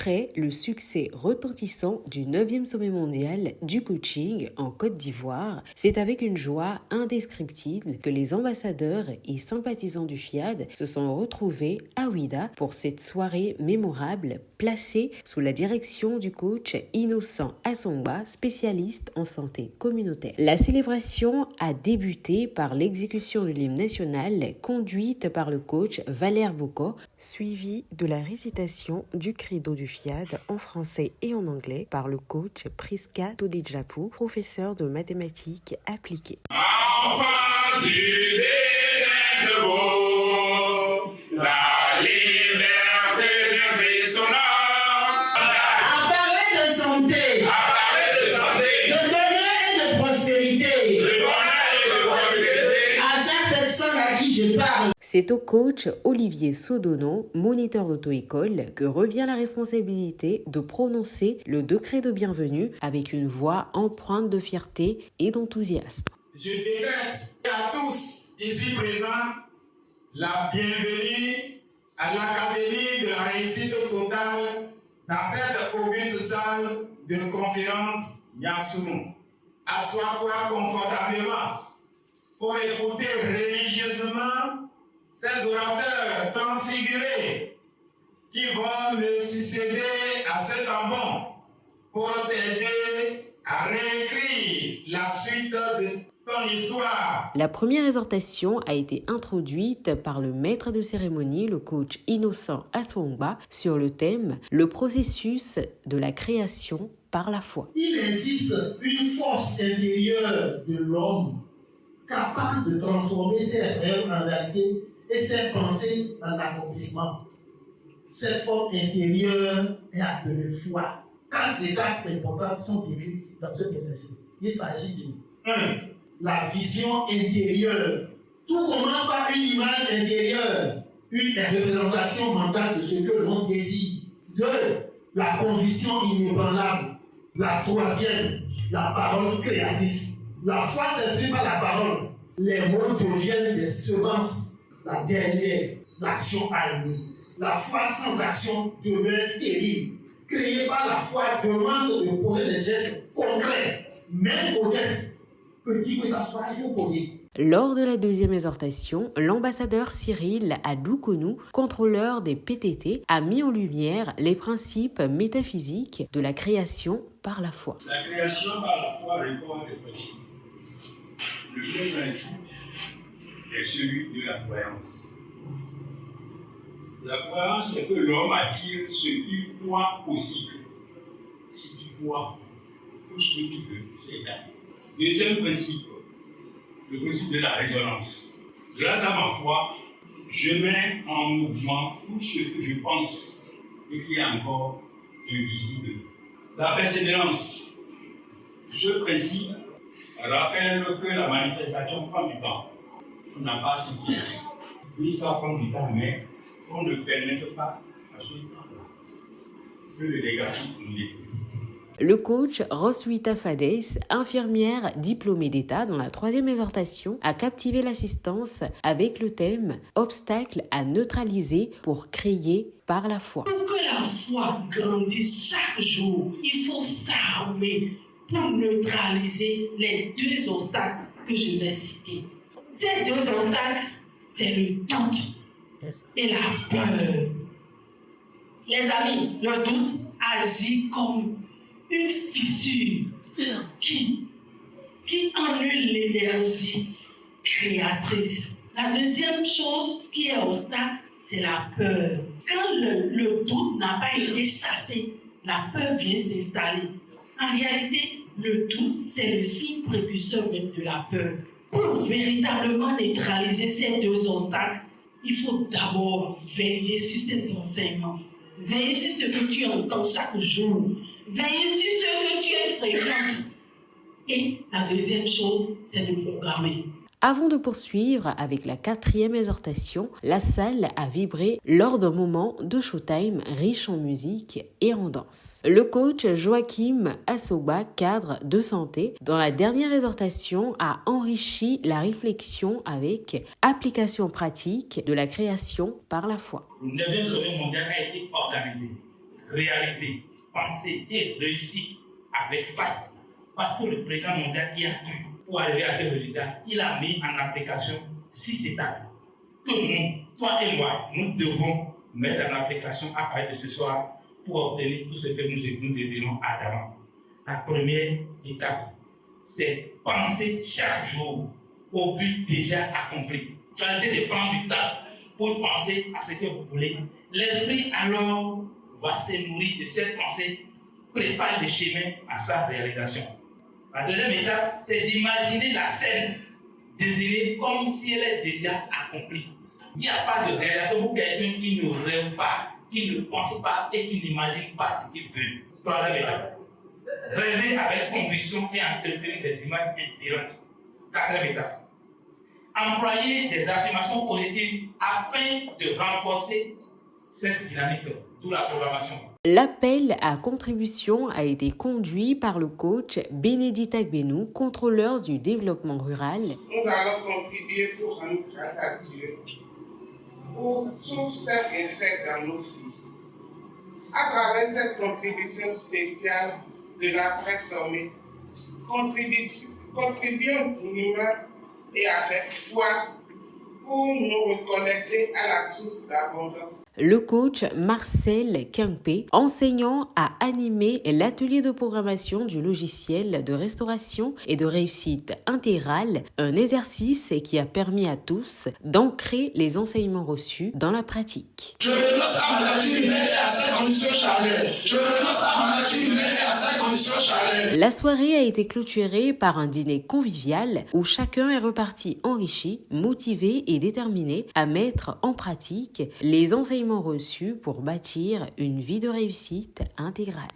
Après le succès retentissant du 9e sommet mondial du coaching en Côte d'Ivoire, c'est avec une joie indescriptible que les ambassadeurs et sympathisants du FIAD se sont retrouvés à Ouidah pour cette soirée mémorable placée sous la direction du coach Innocent Assongba, spécialiste en santé communautaire. La célébration a débuté par l'exécution de l'hymne national conduite par le coach Valère Boko, suivi de la récitation du credo du FIAD en français et en anglais par le coach Priska Todijapou, professeur de mathématiques appliquées. Enfant du Bénin, la liberté de Christ à parler de santé, de bonheur et de prospérité, à chaque personne à qui je parle. C'est au coach Olivier Sodonon, moniteur d'auto-école, que revient la responsabilité de prononcer le décret de bienvenue avec une voix empreinte de fierté et d'enthousiasme. Je décrète à tous ici présents la bienvenue à l'Académie de la réussite totale dans cette auguste salle de conférence Yassounou. Assois-toi confortablement pour écouter religieusement ces orateurs transfigurés qui vont me succéder à ce tambon pour t'aider à réécrire la suite de ton histoire. La première exhortation a été introduite par le maître de cérémonie, le coach Innocent Assongba, sur le thème « Le processus de la création par la foi ». Il existe une force intérieure de l'homme capable de transformer ses rêves en réalité et ses pensées en accomplissement. Cette force intérieure est appelée foi. 4 étapes importantes sont décrites dans ce processus. Il s'agit de 1. La vision intérieure. Tout commence par une image intérieure, une représentation mentale de ce que l'on désire. 2. La conviction inébranlable. La troisième, la parole créatrice. La foi s'exprime par la parole. Les mots deviennent des semences. La dernière, l'action alignée. La foi sans action demeure stérile. Créée par la foi demande de poser des gestes concrets, même modestes. Petit que ça soit, il faut poser. Lors de la deuxième exhortation, l'ambassadeur Cyril Adoukonou, contrôleur des PTT, a mis en lumière les principes métaphysiques de la création par la foi. La création par la foi répond à des principes. Le premier principe est celui de la croyance. La croyance, c'est que l'homme attire ce qu'il croit possible. Si tu crois, tout ce que tu veux, c'est établi. Deuxième principe, le principe de la résonance. Grâce à ma foi, je mets en mouvement tout ce que je pense et qui est encore invisible. La persévérance. Ce principe rappelle que la manifestation prend du temps. On n'a pas ce qui est. Oui, ça prend du temps, mais on ne permet pas à ce temps-là que le négatif nous détruit. Le coach Roswitha Fades, infirmière diplômée d'État dans la troisième exhortation, a captivé l'assistance avec le thème « Obstacles à neutraliser pour créer par la foi ». Pour que la foi grandisse chaque jour, il faut s'armer pour neutraliser les 2 obstacles que je vais citer. Ces 2 obstacles, c'est le doute et la peur. Les amis, le doute agit comme une fissure qui annule l'énergie créatrice. La deuxième chose qui est obstacle, c'est la peur. Quand le doute n'a pas été chassé, la peur vient s'installer. En réalité, le doute, c'est le signe précurseur de la peur. Pour véritablement neutraliser ces 2 obstacles, il faut d'abord veiller sur ces enseignements. Veiller sur ce que tu entends chaque jour. Veiller sur ce que tu fréquentes. Et la deuxième chose, c'est de programmer. Avant de poursuivre avec la 4e exhortation, la salle a vibré lors d'un moment de showtime riche en musique et en danse. Le coach Joachim Assogba, cadre de santé, dans la dernière exhortation a enrichi la réflexion avec application pratique de la création par la foi. Le 9e sommet mondial a été organisé réalisé, pensé et réussi avec FAST. Parce que le président mondial y a cru. Pour arriver à ce résultat, il a mis en application 6 étapes que nous, toi et moi, nous devons mettre en application à partir de ce soir pour obtenir tout ce que nous désirons ardemment. La première étape, c'est penser chaque jour au but déjà accompli. Choisissez de prendre du temps pour penser à ce que vous voulez. L'esprit alors va se nourrir de cette pensée, prépare le chemin à sa réalisation. La deuxième étape, c'est d'imaginer la scène désirée comme si elle est déjà accomplie. Il n'y a pas de réalisation pour quelqu'un qui ne rêve pas, qui ne pense pas et qui n'imagine pas ce qu'il veut. Troisième étape, rêver avec conviction et entretenir des images inspirantes. Quatrième étape, employer des affirmations positives afin de renforcer cette dynamique, d'où la programmation. L'appel à contribution a été conduit par le coach Bénédicte Agbenou, contrôleur du développement rural. Nous allons contribuer pour rendre grâce à Dieu pour tout ce qu'il fait dans nos vies. À travers cette contribution spéciale de la presse sommet, contribuons dignement et avec foi pour nous reconnecter à la source d'abondance. Le coach Marcel Quimper, enseignant, a animé l'atelier de programmation du logiciel de restauration et de réussite intégrale, un exercice qui a permis à tous d'ancrer les enseignements reçus dans la pratique. Je renonce à ma nature humaine et à sa condition charnelle. Je renonce à ma nature humaine et à sa condition charnelle. La soirée a été clôturée par un dîner convivial où chacun est reparti enrichi, motivé et déterminé à mettre en pratique les enseignements reçus pour bâtir une vie de réussite intégrale.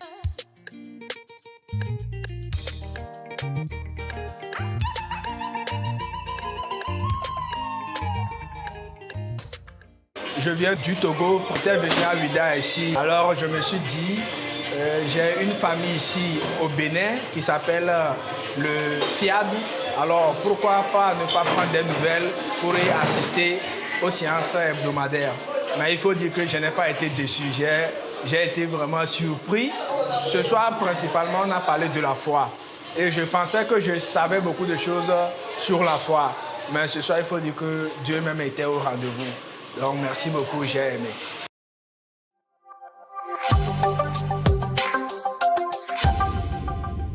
Je viens du Togo, pour venir à Ouidah ici. Alors je me suis dit, j'ai une famille ici au Bénin qui s'appelle le FIAD. Alors pourquoi pas ne pas prendre des nouvelles pour y assister aux séances hebdomadaires. Mais il faut dire que je n'ai pas été déçu, j'ai été vraiment surpris. Ce soir, principalement, on a parlé de la foi. Et je pensais que je savais beaucoup de choses sur la foi. Mais ce soir, il faut dire que Dieu même était au rendez-vous. Donc merci beaucoup, j'ai aimé.